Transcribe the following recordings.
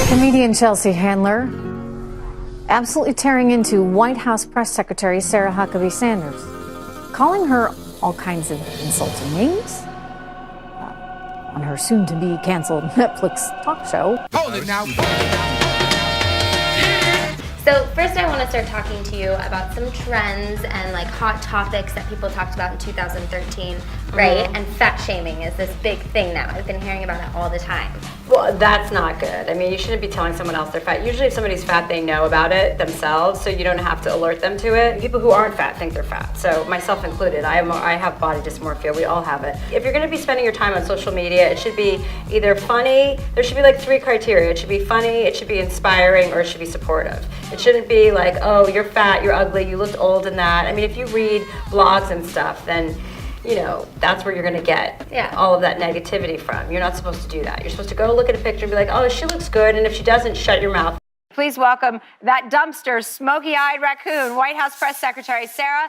Comedian Chelsea Handler absolutely tearing into White House Press Secretary Sarah Huckabee Sanders, calling her all kinds of insulting names on her soon-to-be canceled Netflix talk show. Hold it now. So first I want to start talking to you about some trends and like hot topics that people talked about in 2013, right? And fat shaming is this big thing now. I've been hearing about it all the time. Well, that's not good. I mean, you shouldn't be telling someone else they're fat. Usually if somebody's fat, they know about it themselves, so you don't have to alert them to it. People who aren't fat think they're fat, so myself included. I have body dysmorphia, we all have it. If you're gonna be spending your time on social media, it should be either funny, there should be like 3 criteria. It should be funny, it should be inspiring, or it should be supportive. It shouldn't be like, oh, you're fat, you're ugly, you looked old in that. I mean, if you read blogs and stuff, then you know, that's where you're gonna get all of that negativity from. You're not supposed to do that. You're supposed to go look at a picture and be like, oh, she looks good, and if she doesn't, shut your mouth. Please welcome that dumpster, smoky-eyed raccoon, White House Press Secretary Sarah.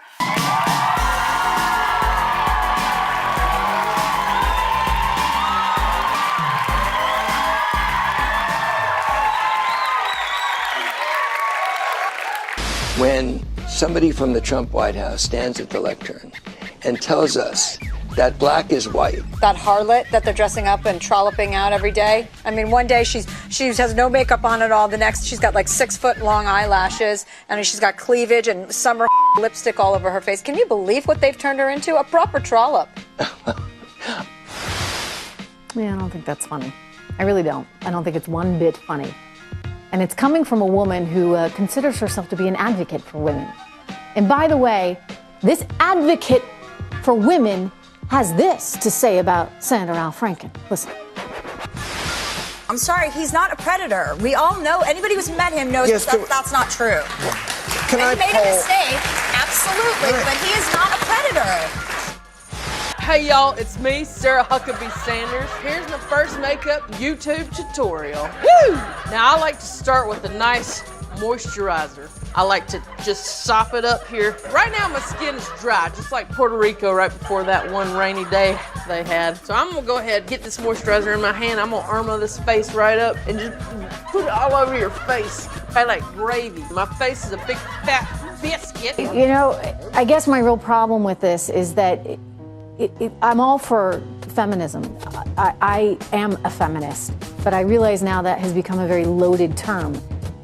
When somebody from the Trump White House stands at the lectern and tells us that black is white. That harlot that they're dressing up and trolloping out every day. I mean, one day she has no makeup on at all. The next, she's got like 6-foot long eyelashes, and she's got cleavage and summer lipstick all over her face. Can you believe what they've turned her into? A proper trollop. Yeah, I don't think that's funny. I really don't. I don't think it's one bit funny. And it's coming from a woman who considers herself to be an advocate for women. And by the way, this advocate for women has this to say about Senator Al Franken. Listen. I'm sorry, he's not a predator. We all know, anybody who's met him knows that's not true. Can I he made a mistake, absolutely, but he is not a predator. Hey y'all, it's me, Sarah Huckabee Sanders. Here's my first makeup YouTube tutorial. Woo! Now I like to start with a nice moisturizer. I like to just sop it up here. Right now my skin is dry, just like Puerto Rico right before that one rainy day they had. So I'm gonna go ahead and get this moisturizer in my hand. I'm gonna Irma this face right up and just put it all over your face. I like gravy. My face is a big fat biscuit. You know, I guess my real problem with this is that I'm all for feminism. I am a feminist, but I realize now that has become a very loaded term.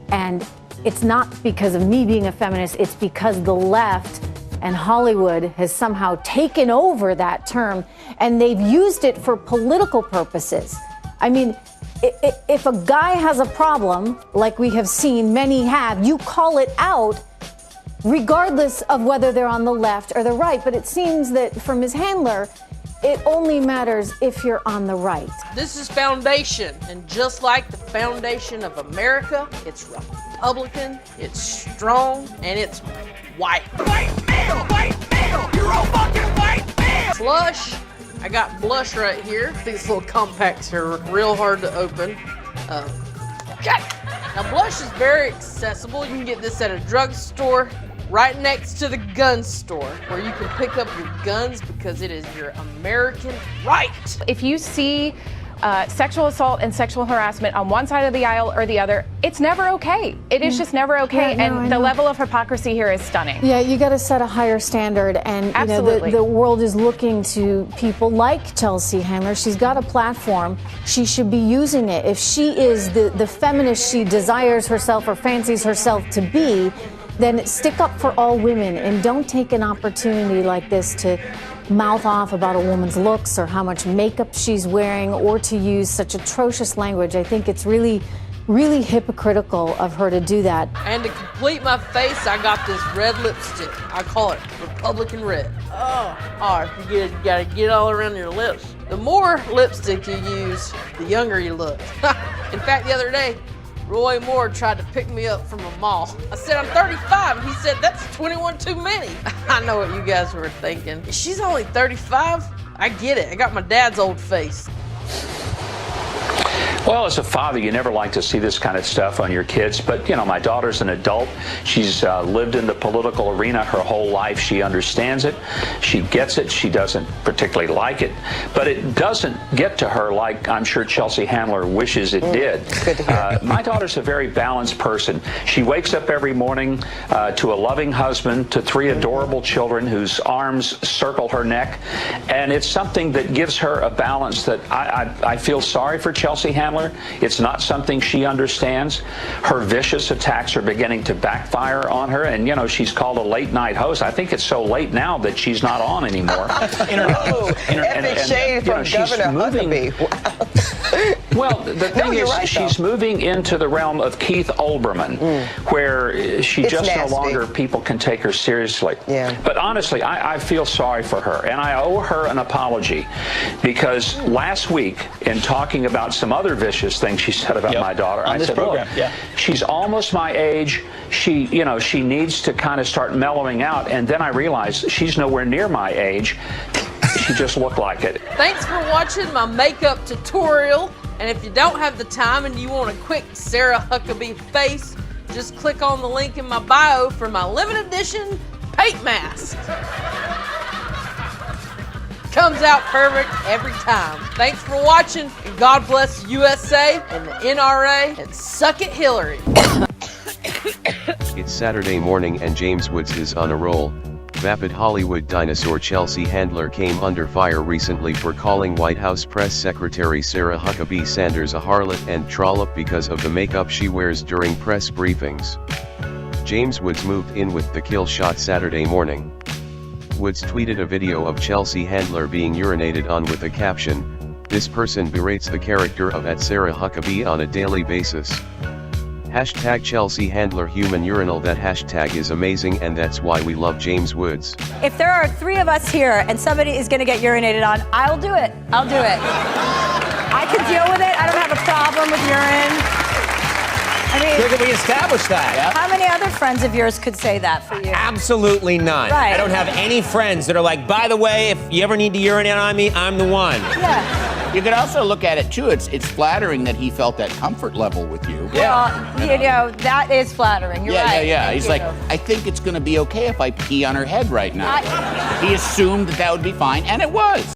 And it's not because of me being a feminist, it's because the left and Hollywood has somehow taken over that term and they've used it for political purposes. I mean, if a guy has a problem, like we have seen many have, you call it out regardless of whether they're on the left or the right. But it seems that for Ms. Handler, it only matters if you're on the right. This is foundation, and just like the foundation of America, it's Republican, it's strong, and it's white. White male, you're a fucking white male! Blush, I got blush right here. These little compacts are real hard to open. Now blush is very accessible. You can get this at a drugstore, right next to the gun store, where you can pick up your guns because it is your American right. If you see sexual assault and sexual harassment on one side of the aisle or the other, it's never okay. It is just never okay, and the level of hypocrisy here is stunning. Yeah, you got to set a higher standard, and you know, the world is looking to people like Chelsea Handler. She's got a platform. She should be using it. If she is the feminist she desires herself or fancies herself to be, then stick up for all women and don't take an opportunity like this to mouth off about a woman's looks or how much makeup she's wearing or to use such atrocious language. I think it's really, really hypocritical of her to do that. And to complete my face, I got this red lipstick. I call it Republican Red. You gotta get all around your lips. The more lipstick you use, the younger you look. In fact, the other day, Roy Moore tried to pick me up from a mall. I said, I'm 35, and he said, that's 21 too many. I know what you guys were thinking. She's only 35? I get it. I got my dad's old face. Well, as a father, you never like to see this kind of stuff on your kids, but you know, my daughter's an adult. She's lived in the political arena her whole life. She understands it. She gets it. She doesn't particularly like it, but it doesn't get to her like I'm sure Chelsea Handler wishes it did. Good to hear. My daughter's a very balanced person. She wakes up every morning to a loving husband, to 3 adorable children whose arms circle her neck, and it's something that gives her a balance that I feel sorry for Chelsea Handler. It's not something she understands. Her vicious attacks are beginning to backfire on her, and you know, she's called a late night host. I think it's so late now that she's not on anymore. Epic shade from Governor Huckabee. Well, the thing is, she's moving into the realm of Keith Olbermann, where she just no longer people can take her seriously. Yeah. But honestly, I feel sorry for her, and I owe her an apology, because last week, in talking about some other vicious things she said about my daughter, I said, look, she's almost my age. She needs to kind of start mellowing out, and then I realized she's nowhere near my age. She just looked like it. Thanks for watching my makeup tutorial. And if you don't have the time and you want a quick Sarah Huckabee face, just click on the link in my bio for my limited edition paint mask. Comes out perfect every time. Thanks for watching, and God bless USA and the NRA, and suck it, Hillary. It's Saturday morning and James Woods is on a roll. Vapid Hollywood dinosaur Chelsea Handler came under fire recently for calling White House Press Secretary Sarah Huckabee Sanders a harlot and trollop because of the makeup she wears during press briefings. James Woods moved in with the kill shot Saturday morning. Woods tweeted a video of Chelsea Handler being urinated on with a caption, "This person berates the character of @Sarah Huckabee on a daily basis. Hashtag Chelsea Handler human urinal. That hashtag is amazing, and that's why we love James Woods." If there are 3 of us here and somebody is going to get urinated on, I'll do it. I'll do it. I can deal with it. I don't have a problem with urine. I mean, Look, we established that. How many other friends of yours could say that for you? Absolutely none. Right. I don't have any friends that are like, by the way, if you ever need to urinate on me, I'm the one. Yeah. You could also look at it too. It's flattering that he felt that comfort level with you. Well, you know, that is flattering. You're right. Yeah. Thank He's you. like, I think it's going to be okay if I pee on her head right now. He assumed that would be fine, and it was.